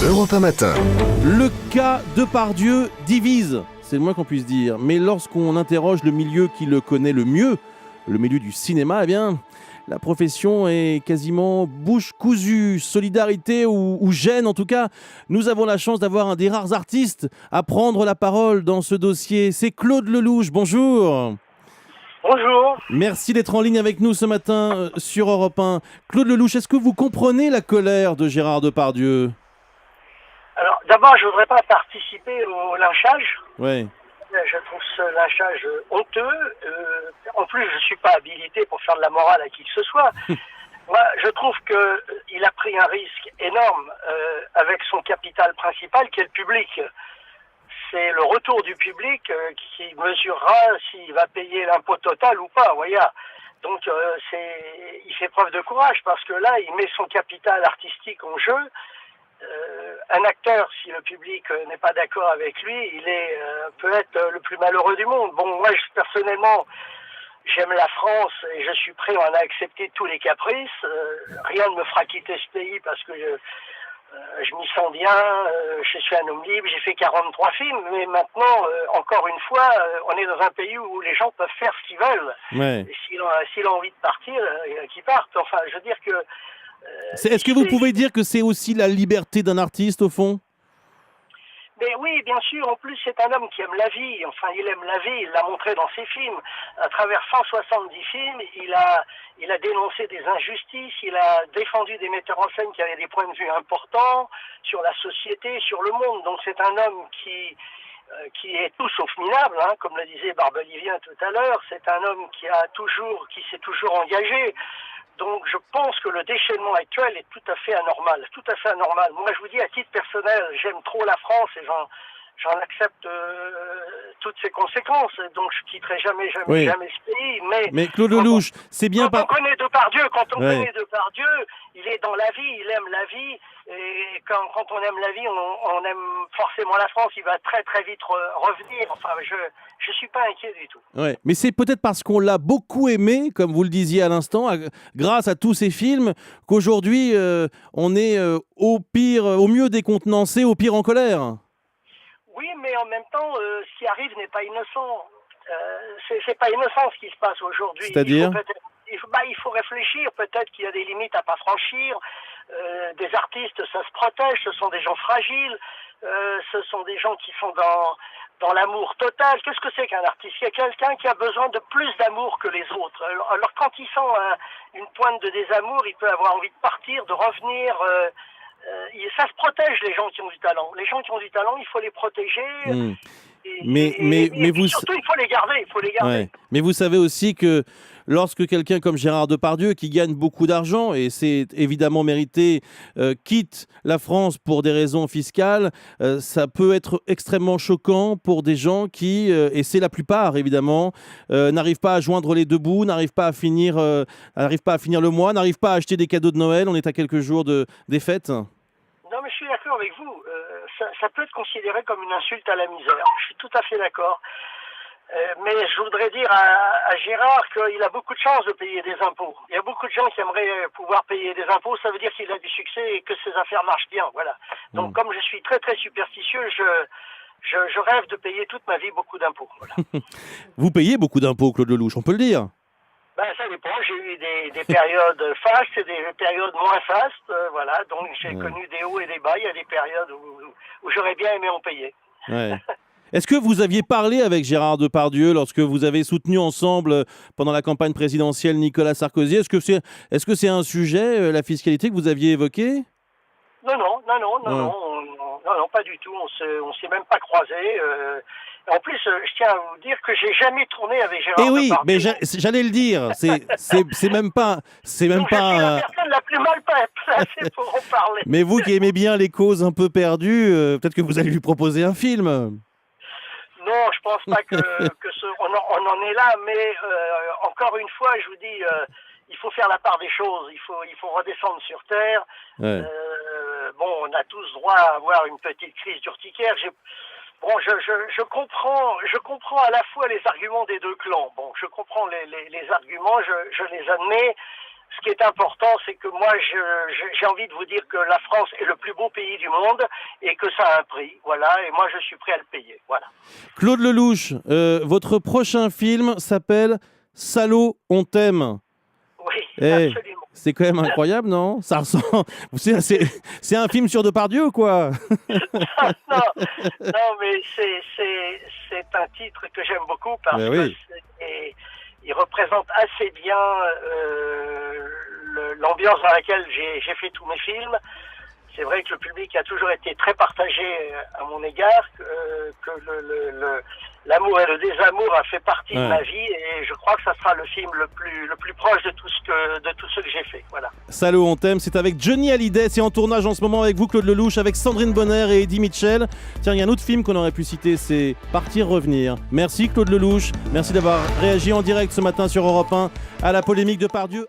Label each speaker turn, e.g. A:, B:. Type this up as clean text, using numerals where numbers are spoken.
A: Europe 1 Matin.
B: Le cas Depardieu divise, c'est le moins qu'on puisse dire. Mais lorsqu'on interroge le milieu qui le connaît le mieux, le milieu du cinéma, eh bien, la profession est quasiment bouche cousue. Solidarité ou gêne, en tout cas, nous avons la chance d'avoir un des rares artistes à prendre la parole dans ce dossier. C'est Claude Lelouch, bonjour.
C: Bonjour.
B: Merci d'être en ligne avec nous ce matin sur Europe 1. Claude Lelouch, est-ce que vous comprenez la colère de Gérard Depardieu ?
C: Alors, d'abord, je voudrais pas participer au lynchage.
B: Ouais.
C: Je trouve ce lynchage honteux. En plus, je suis pas habilité pour faire de la morale à qui que ce soit. Moi, je trouve que il a pris un risque énorme avec son capital principal, qui est le public. C'est le retour du public qui mesurera s'il va payer l'impôt total ou pas. Voyez. Donc, il fait preuve de courage parce que là, il met son capital artistique en jeu. Un acteur, si le public n'est pas d'accord avec lui, peut être le plus malheureux du monde. Bon, moi, personnellement, j'aime la France et je suis prêt à accepter tous les caprices. Rien ne me fera quitter ce pays parce que je m'y sens bien, je suis un homme libre, j'ai fait 43 films, mais maintenant, encore une fois, on est dans un pays où les gens peuvent faire ce qu'ils veulent.
B: Ouais.
C: Et s'il a envie de partir, qu'il parte. Enfin, je veux dire que...
B: Est-ce que vous pouvez dire que c'est aussi la liberté d'un artiste, au fond ?
C: Mais oui, bien sûr. En plus, c'est un homme qui aime la vie. Enfin, il aime la vie. Il l'a montré dans ses films. À travers 170 films, il a dénoncé des injustices. Il a défendu des metteurs en scène qui avaient des points de vue importants sur la société, sur le monde. Donc, c'est un homme qui est tout sauf minable, hein, comme le disait Barbelivien tout à l'heure. C'est un homme qui s'est toujours engagé. Donc, je pense que le déchaînement actuel est tout à fait anormal, tout à fait anormal. Moi, je vous dis, à titre personnel, j'aime trop la France et j'en accepte toutes ses conséquences. Donc, je quitterai jamais ce pays.
B: Mais Claude Lelouch, c'est bien
C: quand on connaît Depardieu,
B: Ouais.
C: connaît Depardieu, il est dans la vie, il aime la vie. Et quand on aime la vie, on aime forcément la France. Il va très très vite revenir. Enfin, je suis pas inquiet du tout.
B: Ouais, mais c'est peut-être parce qu'on l'a beaucoup aimé, comme vous le disiez à l'instant, grâce à tous ces films, qu'aujourd'hui on est au mieux décontenancé, au pire en colère.
C: Oui, mais en même temps, ce qui arrive n'est pas innocent. C'est pas innocent ce qui se passe aujourd'hui.
B: C'est-à-dire ?
C: Il faut réfléchir. Peut-être qu'il y a des limites à pas franchir. Des artistes, ça se protège. Ce sont des gens fragiles. Ce sont des gens qui sont dans l'amour total. Qu'est-ce que c'est qu'un artiste ? Il y a quelqu'un qui a besoin de plus d'amour que les autres. Alors quand il sent une pointe de désamour, il peut avoir envie de partir, de revenir. Ça se protège, les gens qui ont du talent. Les gens qui ont du talent, il faut les protéger.
B: Mais vous...
C: surtout, il faut les garder.
B: Ouais. Mais vous savez aussi que lorsque quelqu'un comme Gérard Depardieu, qui gagne beaucoup d'argent, et c'est évidemment mérité, quitte la France pour des raisons fiscales, ça peut être extrêmement choquant pour des gens qui, et c'est la plupart évidemment, n'arrivent pas à joindre les deux bouts, n'arrivent pas à finir le mois, n'arrivent pas à acheter des cadeaux de Noël. On est à quelques jours des fêtes.
C: Non, mais je suis d'accord avec vous. Ça peut être considéré comme une insulte à la misère. Je suis tout à fait d'accord. Mais je voudrais dire à Gérard qu'il a beaucoup de chance de payer des impôts. Il y a beaucoup de gens qui aimeraient pouvoir payer des impôts. Ça veut dire qu'il a du succès et que ses affaires marchent bien. Voilà. Donc, comme je suis très très superstitieux, je rêve de payer toute ma vie beaucoup d'impôts. Voilà.
B: Vous payez beaucoup d'impôts, Claude Lelouch, on peut le dire.
C: Ça dépend. J'ai eu des périodes fastes et des périodes moins fastes. Voilà. Donc, j'ai connu des hauts et des bas. Il y a des périodes où j'aurais bien aimé en payer.
B: Ouais. Est-ce que vous aviez parlé avec Gérard Depardieu lorsque vous avez soutenu ensemble pendant la campagne présidentielle Nicolas Sarkozy ? Est-ce que c'est un sujet, la fiscalité, que vous aviez évoqué ?
C: Non, pas du tout. On s'est même pas croisés. En plus, je tiens à vous dire que j'ai jamais tourné avec Gérard Depardieu.
B: Oui, mais j'allais le dire. C'est même pas. C'est même
C: Donc, je suis
B: pas.
C: la personne la plus mal placée pour en parler.
B: Mais vous qui aimez bien les causes un peu perdues, peut-être que vous allez lui proposer un film.
C: Non, je pense pas on en est là, mais encore une fois, je vous dis, il faut faire la part des choses. Il faut redescendre sur terre.
B: Ouais.
C: On a tous droit à avoir une petite crise d'urticaire. Je comprends à la fois les arguments des deux clans. Bon, je comprends les arguments, je les admets. Ce qui est important, c'est que moi, j'ai envie de vous dire que la France est le monde et que ça a un prix. Voilà, et moi je suis prêt à le payer. Voilà.
B: Claude Lelouch, votre prochain film s'appelle Salaud, on t'aime.
C: Oui,
B: Eh,
C: absolument.
B: c'est quand même incroyable, non? Ça ressemble. C'est un film sur Depardieu, quoi.
C: Non, non, mais c'est un titre que j'aime beaucoup parce
B: Ben
C: que
B: oui.
C: il représente assez bien l'ambiance dans laquelle j'ai fait tous mes films. C'est vrai que le public a toujours été très partagé à mon égard, que l'amour et le désamour a fait partie de ma vie, et je crois que ça sera le film le plus proche de tout ce que j'ai fait. Voilà.
B: Salaud, on t'aime, c'est avec Johnny Hallyday, c'est en tournage en ce moment avec vous, Claude Lelouch, avec Sandrine Bonner et Eddie Mitchell. Tiens, il y a un autre film qu'on aurait pu citer, c'est Partir, revenir. Merci Claude Lelouch, merci d'avoir réagi en direct ce matin sur Europe 1 à la polémique Depardieu.